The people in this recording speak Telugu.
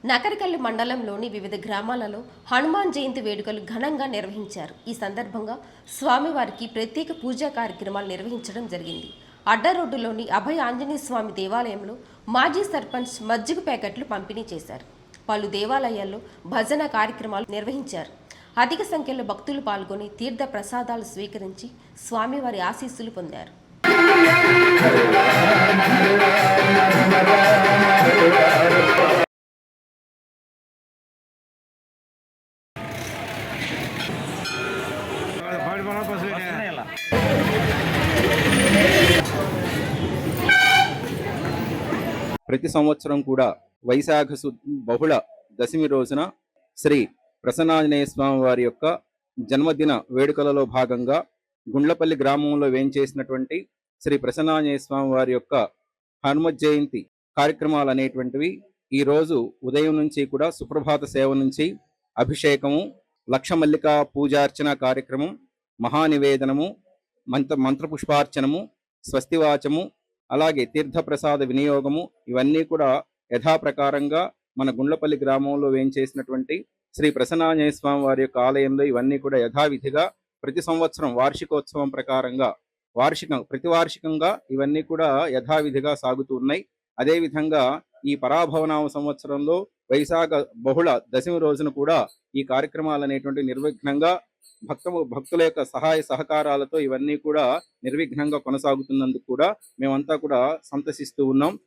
నకరికల్లు మండలంలోని వివిధ గ్రామాలలో హనుమాన్ జయంతి వేడుకలు ఘనంగా నిర్వహించారు. ఈ సందర్భంగా స్వామివారికి ప్రత్యేక పూజా కార్యక్రమాలు నిర్వహించడం జరిగింది. అడ్డ రోడ్డులోని అభయ ఆంజనేయ స్వామి దేవాలయంలో మాజీ సర్పంచ్ మజ్జిగ ప్యాకెట్లు పంపిణీ చేశారు. పలు దేవాలయాల్లో భజన కార్యక్రమాలు నిర్వహించారు. అధిక సంఖ్యలో భక్తులు పాల్గొని తీర్థ ప్రసాదాలు స్వీకరించి స్వామివారి ఆశీస్సులు పొందారు. ప్రతి సంవత్సరం కూడా వైశాఖ బహుళ దశమి రోజున శ్రీ ప్రసన్నాంజనేయ స్వామి వారి యొక్క జన్మదిన వేడుకలలో భాగంగా గుండ్లపల్లి గ్రామంలో వేంచేసినటువంటి శ్రీ ప్రసన్నాంజనేయ స్వామి వారి యొక్క హనుమత్ జయంతి కార్యక్రమాలు అనేటువంటివి ఈరోజు ఉదయం నుంచి కూడా సుప్రభాత సేవ నుంచి అభిషేకము, లక్షమల్లిక పూజార్చన కార్యక్రమం, మహానివేదనము, మంత్రపుష్పార్చనము, స్వస్తివాచము, అలాగే తీర్థప్రసాద వినియోగము ఇవన్నీ కూడా యథాప్రకారంగా మన గుండ్లపల్లి గ్రామంలో వేంచేసినటువంటి శ్రీ ప్రసన్నాంజనేయ స్వామి వారి యొక్క ఆలయంలో ఇవన్నీ కూడా యథావిధిగా ప్రతి సంవత్సరం వార్షికోత్సవం ప్రకారంగా ప్రతి వార్షికంగా ఇవన్నీ కూడా యథావిధిగా సాగుతూ ఉన్నాయి. అదేవిధంగా ఈ పరాభవనామ సంవత్సరంలో వైశాఖ బహుళ దశమి రోజున కూడా ఈ కార్యక్రమాలు అనేటువంటి నిర్విఘ్నంగా భక్తుల యొక్క సహాయ సహకారాలతో ఇవన్నీ కూడా నిర్విఘ్నంగా కొనసాగుతున్నందుకు కూడా మేమంతా కూడా సంతసిస్తూ ఉన్నాం.